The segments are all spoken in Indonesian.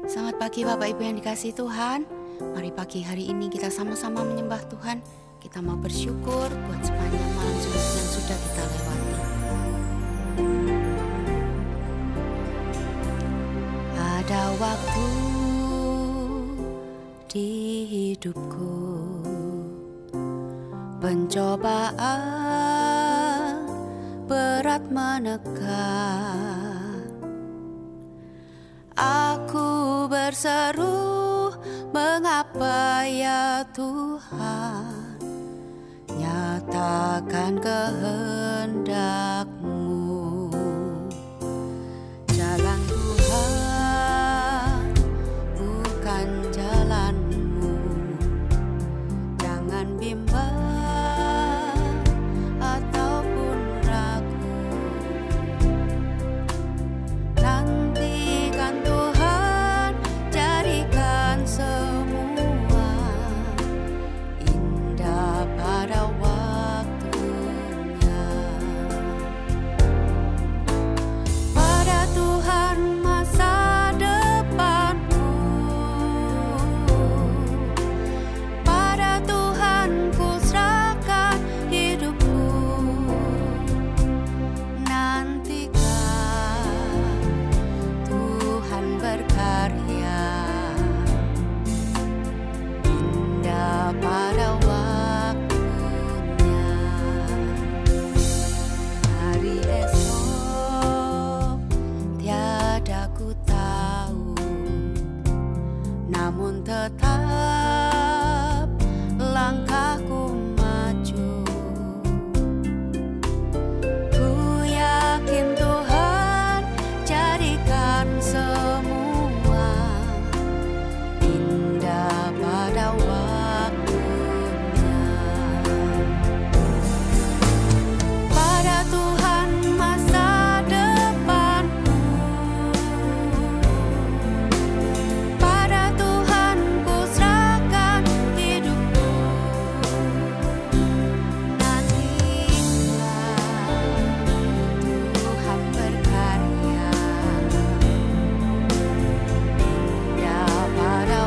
Selamat pagi Bapak Ibu yang dikasihi Tuhan. Mari pagi hari ini kita sama-sama menyembah Tuhan. Kita mau bersyukur buat sepanjang malam yang sudah kita lewati. Ada waktu di hidupku, pencobaan berat menekan. Aku berseru, mengapa ya Tuhan, nyatakan kehendak-Mu. Jalan Tuhan bukan jalan-Mu, jangan bimbang ataupun ragu. Nantikan Tuhan, jadikan semua indah pada waktunya. Pada Tuhan masa depanku, pada Tuhan ku serahkan hidupku. Nantikan Tuhan berkarya indah pada waktunya. Hari esok tiada ku tahu, namun tetap langkahku maju. Ku yakin Tuhan jadikan semua indah pada waktunya. Pada Tuhan masa depanku, pada Tuhan ku serahkan hidupku. Nantikan Tuhan berkarya indah pada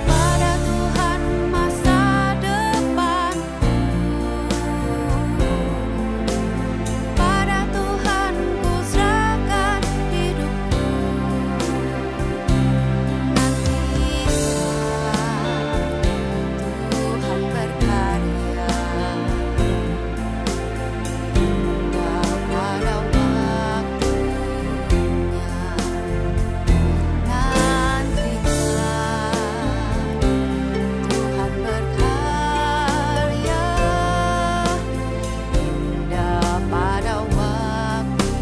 pada Tuhan masa depanku, pada Tuhan ku serahkan hidupku. Nantikan Tuhan berkarya indah pada waktunya. Nantikan Tuhan berkarya indah pada waktunya.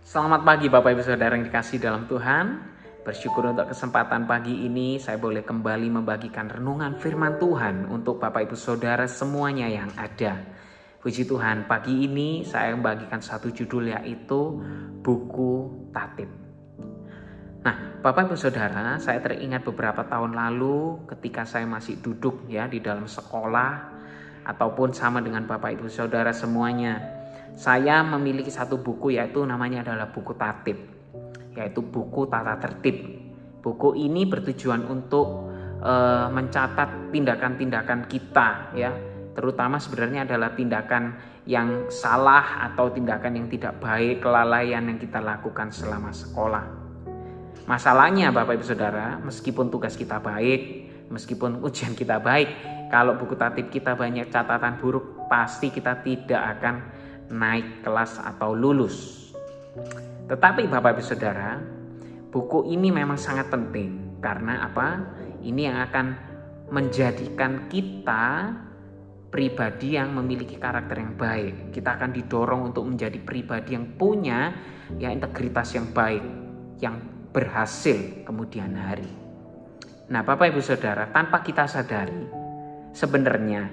Selamat pagi Bapak Ibu Saudara yang dikasihi dalam Tuhan. Bersyukur untuk kesempatan pagi ini saya boleh kembali membagikan renungan firman Tuhan untuk Bapak Ibu Saudara semuanya yang ada. Puji Tuhan, pagi ini saya membagikan satu judul, yaitu Buku Tatib. Nah, Bapak Ibu Saudara, saya teringat beberapa tahun lalu ketika saya masih duduk di dalam sekolah ataupun sama dengan Bapak Ibu Saudara semuanya. Saya memiliki satu buku, yaitu namanya adalah buku tatib, yaitu buku tata tertib. Buku ini bertujuan untuk mencatat tindakan-tindakan kita ya, terutama sebenarnya adalah tindakan yang salah atau tindakan yang tidak baik, kelalaian yang kita lakukan selama sekolah. Masalahnya Bapak Ibu Saudara, meskipun tugas kita baik, meskipun ujian kita baik, kalau buku tatip kita banyak catatan buruk, pasti kita tidak akan naik kelas atau lulus. Tetapi Bapak Ibu Saudara, buku ini memang sangat penting. Karena apa? Ini yang akan menjadikan kita pribadi yang memiliki karakter yang baik. Kita akan didorong untuk menjadi pribadi yang punya ya integritas yang baik, yang berhasil kemudian hari. Nah, Bapak Ibu Saudara, tanpa kita sadari, sebenarnya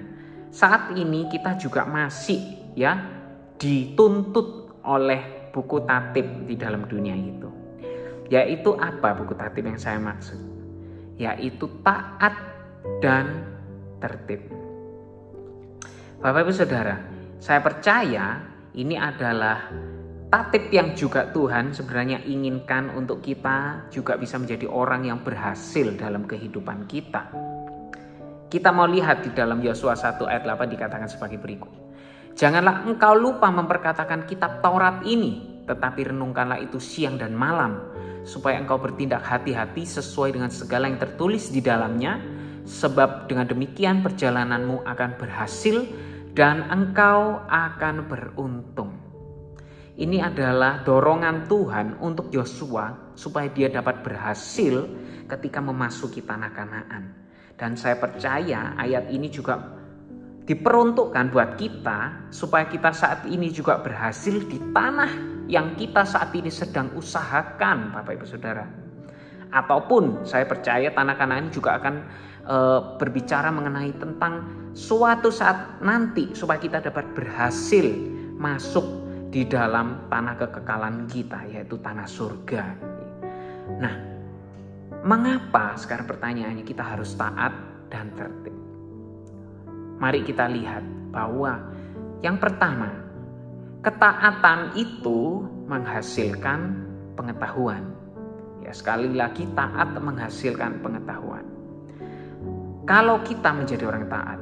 saat ini kita juga masih ya dituntut oleh buku tatip di dalam dunia itu. Yaitu apa buku tatip yang saya maksud? Yaitu taat dan tertib. Bapak Ibu Saudara, saya percaya ini adalah tatip yang juga Tuhan sebenarnya inginkan untuk kita juga bisa menjadi orang yang berhasil dalam kehidupan kita. Kita mau lihat di dalam Yosua 1 ayat 8 dikatakan sebagai berikut. Janganlah engkau lupa memperkatakan kitab Taurat ini, tetapi renungkanlah itu siang dan malam, supaya engkau bertindak hati-hati sesuai dengan segala yang tertulis di dalamnya, sebab dengan demikian perjalananmu akan berhasil dan engkau akan beruntung. Ini adalah dorongan Tuhan untuk Yosua supaya dia dapat berhasil ketika memasuki tanah Kanaan. Dan saya percaya ayat ini juga diperuntukkan buat kita supaya kita saat ini juga berhasil di tanah yang kita saat ini sedang usahakan, Bapak Ibu Saudara. Ataupun saya percaya tanah Kanaan juga akan berbicara mengenai tentang suatu saat nanti supaya kita dapat berhasil masuk di dalam tanah kekekalan kita, yaitu tanah surga. Nah, mengapa sekarang pertanyaannya kita harus taat dan tertib? Mari kita lihat bahwa yang pertama, ketaatan itu menghasilkan pengetahuan. Ya, sekali lagi taat menghasilkan pengetahuan. Kalau kita menjadi orang taat,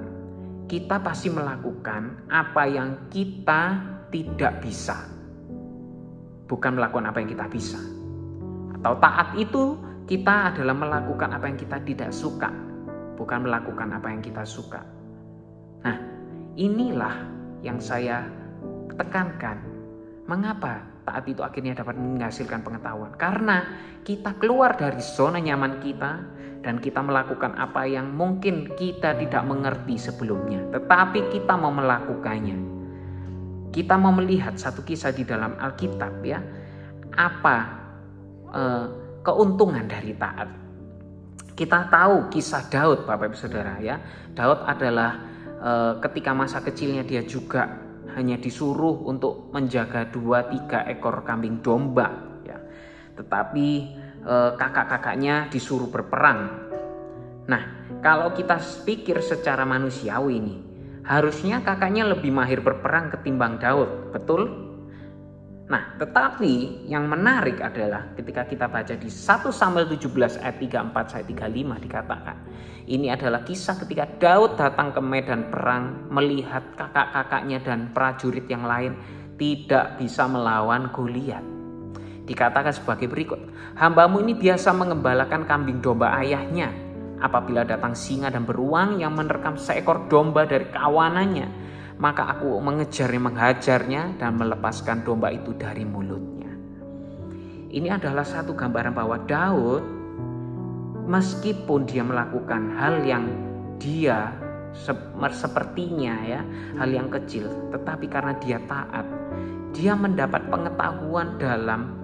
kita pasti melakukan apa yang kita tidak bisa. Bukan melakukan apa yang kita bisa. Atau taat itu kita adalah melakukan apa yang kita tidak suka, bukan melakukan apa yang kita suka. Nah, inilah yang saya tekankan. Mengapa taat itu akhirnya dapat menghasilkan pengetahuan? Karena kita keluar dari zona nyaman kita dan kita melakukan apa yang mungkin kita tidak mengerti sebelumnya, tetapi kita mau melakukannya. Kita mau melihat satu kisah di dalam Alkitab ya, apa keuntungan dari taat. Kita tahu kisah Daud, Bapak Ibu Saudara ya. Daud adalah ketika masa kecilnya dia juga hanya disuruh untuk menjaga 2-3 ekor kambing domba ya. Tetapi kakak-kakaknya disuruh berperang. Nah, kalau kita pikir secara manusiawi ini, harusnya kakaknya lebih mahir berperang ketimbang Daud, betul? Nah, tetapi yang menarik adalah ketika kita baca di 1 Samuel 17 ayat 34 sampai 35 dikatakan, ini adalah kisah ketika Daud datang ke medan perang melihat kakak-kakaknya dan prajurit yang lain tidak bisa melawan Goliat. Dikatakan sebagai berikut, hambamu ini biasa mengembalakan kambing domba ayahnya. Apabila datang singa dan beruang yang menerkam seekor domba dari kawanannya, maka aku menghajarnya dan melepaskan domba itu dari mulutnya. Ini adalah satu gambaran bahwa Daud, meskipun dia melakukan hal yang dia sepertinya ya, hal yang kecil, tetapi karena dia taat, dia mendapat pengetahuan dalam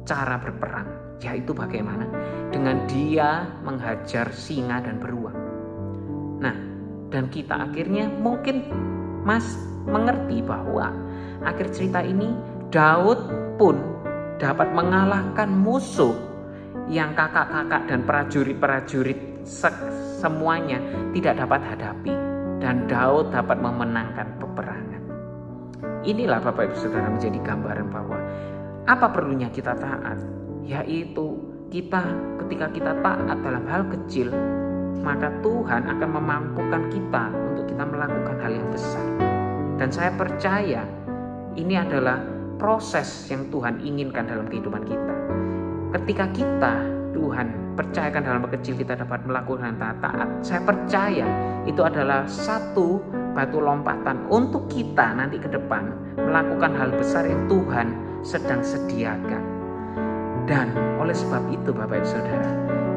cara berperang, yaitu bagaimana dengan dia menghajar singa dan beruang. Nah, dan kita akhirnya mungkin mengerti bahwa akhir cerita ini Daud pun dapat mengalahkan musuh yang kakak-kakak dan prajurit-prajurit semuanya tidak dapat hadapi, dan Daud dapat memenangkan peperangan. Inilah Bapak Ibu Saudara menjadi gambaran bahwa apa perlunya kita taat, yaitu ketika kita taat dalam hal kecil, maka Tuhan akan memampukan kita untuk kita melakukan hal yang besar. Dan saya percaya ini adalah proses yang Tuhan inginkan dalam kehidupan kita. Ketika kita, Tuhan percayakan dalam kecil kita dapat melakukan taat, saya percaya itu adalah satu batu lompatan untuk kita nanti ke depan melakukan hal besar yang Tuhan sedang sediakan. Dan oleh sebab itu Bapak Ibu Saudara,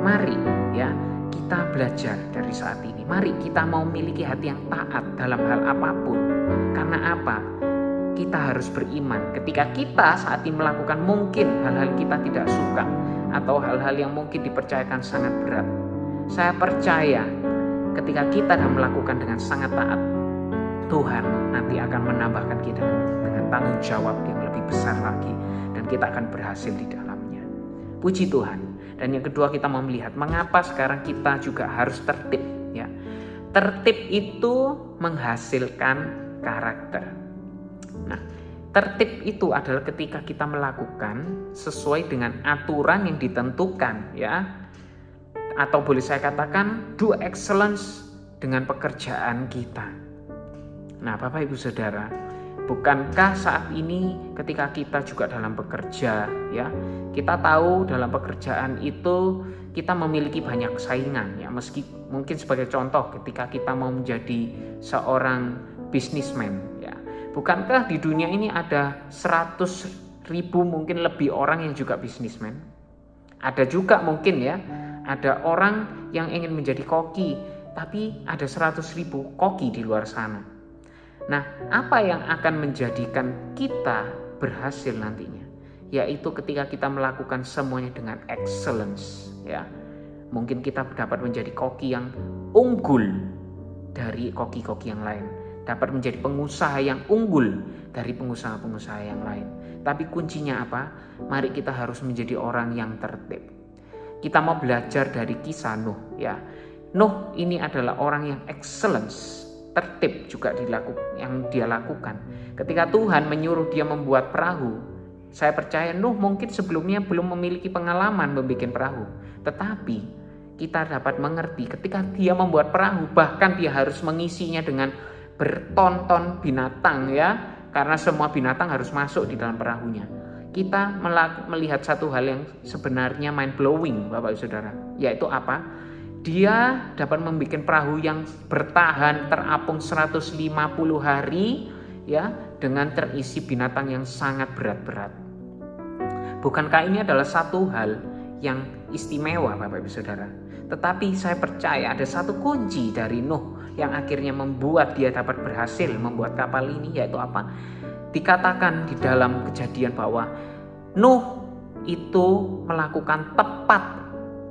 mari ya kita belajar dari saat ini. Mari kita mau memiliki hati yang taat dalam hal apapun. Karena apa? Kita harus beriman. Ketika kita saat ini melakukan mungkin hal-hal kita tidak suka atau hal-hal yang mungkin dipercayakan sangat berat, saya percaya ketika kita melakukan dengan sangat taat, Tuhan nanti akan menambahkan kita dengan tanggung jawab yang lebih besar lagi, dan kita akan berhasil di dalamnya. Puji Tuhan. Dan yang kedua, kita mau melihat mengapa sekarang kita juga harus tertib ya. Tertib itu menghasilkan karakter. Nah, tertib itu adalah ketika kita melakukan sesuai dengan aturan yang ditentukan ya. Atau boleh saya katakan do excellence dengan pekerjaan kita. Nah, Bapak Ibu Saudara, bukankah saat ini ketika kita juga dalam bekerja ya, kita tahu dalam pekerjaan itu kita memiliki banyak saingan ya. Meski mungkin sebagai contoh ketika kita mau menjadi seorang businessman ya, bukankah di dunia ini ada 100.000 mungkin lebih orang yang juga businessman? Ada juga mungkin ya, ada orang yang ingin menjadi koki, tapi ada 100.000 koki di luar sana. Nah, apa yang akan menjadikan kita berhasil nantinya? Yaitu ketika kita melakukan semuanya dengan excellence ya. Mungkin kita dapat menjadi koki yang unggul dari koki-koki yang lain, dapat menjadi pengusaha yang unggul dari pengusaha-pengusaha yang lain. Tapi kuncinya apa? Mari kita harus menjadi orang yang tertib. Kita mau belajar dari kisah Nuh ya. Nuh ini adalah orang yang excellence, tertib juga yang dia lakukan. Ketika Tuhan menyuruh dia membuat perahu, saya percaya Nuh mungkin sebelumnya belum memiliki pengalaman membuat perahu. Tetapi kita dapat mengerti ketika dia membuat perahu, bahkan dia harus mengisinya dengan bertonton binatang ya. Karena semua binatang harus masuk di dalam perahunya. Kita melihat satu hal yang sebenarnya mind blowing Bapak Ibu Saudara. Yaitu apa? Dia dapat membuat perahu yang bertahan terapung 150 hari ya, dengan terisi binatang yang sangat berat-berat. Bukankah ini adalah satu hal yang istimewa Bapak Ibu Saudara? Tetapi saya percaya ada satu kunci dari Nuh yang akhirnya membuat dia dapat berhasil membuat kapal ini, yaitu apa? Dikatakan di dalam Kejadian bahwa Nuh itu melakukan tepat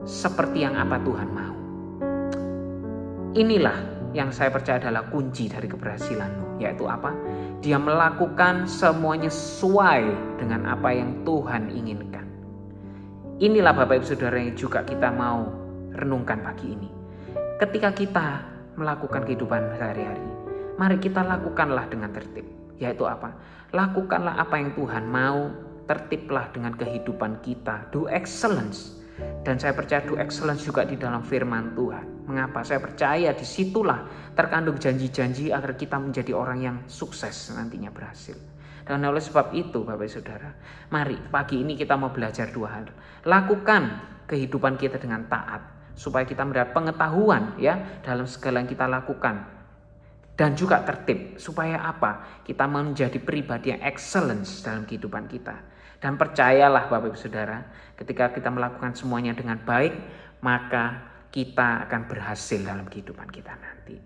seperti yang apa Tuhan mau. Inilah yang saya percaya adalah kunci dari keberhasilan Nuh, yaitu apa? Dia melakukan semuanya sesuai dengan apa yang Tuhan inginkan. Inilah Bapak Ibu Saudara yang juga kita mau renungkan pagi ini. Ketika kita melakukan kehidupan sehari-hari, mari kita lakukanlah dengan tertib. Yaitu apa? Lakukanlah apa yang Tuhan mau, tertiblah dengan kehidupan kita. Do excellence. Dan saya percaya do excellence juga di dalam firman Tuhan. Mengapa? Saya percaya disitulah terkandung janji-janji agar kita menjadi orang yang sukses nantinya berhasil. Dan oleh sebab itu Bapak Saudara, mari pagi ini kita mau belajar dua hal. Lakukan kehidupan kita dengan taat, supaya kita mendapat pengetahuan ya dalam segala yang kita lakukan. Dan juga tertib, supaya apa? Kita menjadi pribadi yang excellence dalam kehidupan kita. Dan percayalah Bapak Ibu Saudara, ketika kita melakukan semuanya dengan baik, maka kita akan berhasil dalam kehidupan kita nanti.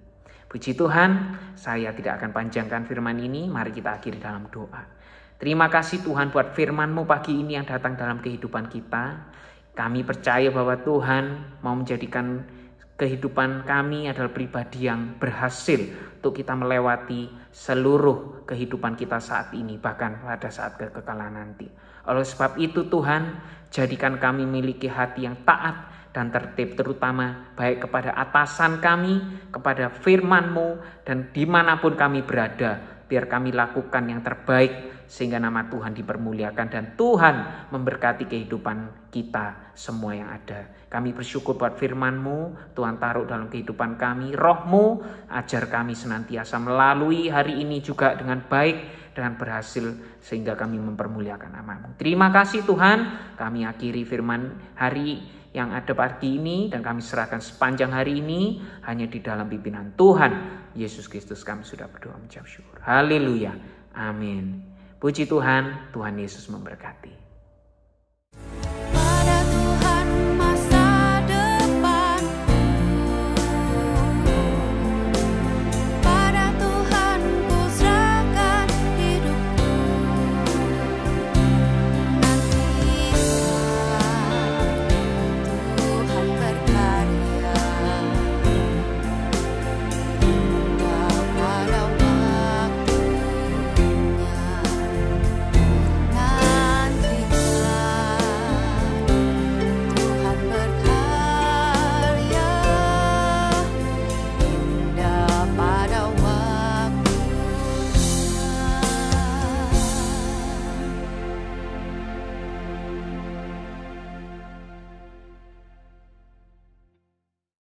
Puji Tuhan, saya tidak akan panjangkan firman ini, mari kita akhiri dalam doa. Terima kasih Tuhan buat firman-Mu pagi ini yang datang dalam kehidupan kita. Kami percaya bahwa Tuhan mau menjadikan kehidupan kami adalah pribadi yang berhasil untuk kita melewati seluruh kehidupan kita saat ini, bahkan pada saat kekekalan nanti. Oleh sebab itu Tuhan, jadikan kami memiliki hati yang taat dan tertib, terutama baik kepada atasan kami, kepada firman-Mu, dan dimanapun kami berada, biar kami lakukan yang terbaik sehingga nama Tuhan dipermuliakan dan Tuhan memberkati kehidupan kita semua yang ada. Kami bersyukur buat firman-Mu, Tuhan taruh dalam kehidupan kami, Roh-Mu ajar kami senantiasa melalui hari ini juga dengan baik, dengan berhasil, sehingga kami mempermuliakan nama-Mu. Terima kasih Tuhan, kami akhiri firman hari yang ada pagi ini dan kami serahkan sepanjang hari ini hanya di dalam pimpinan Tuhan Yesus Kristus. Kami sudah berdoa mengucap syukur. Haleluya. Amin. Puji Tuhan, Tuhan Yesus memberkati.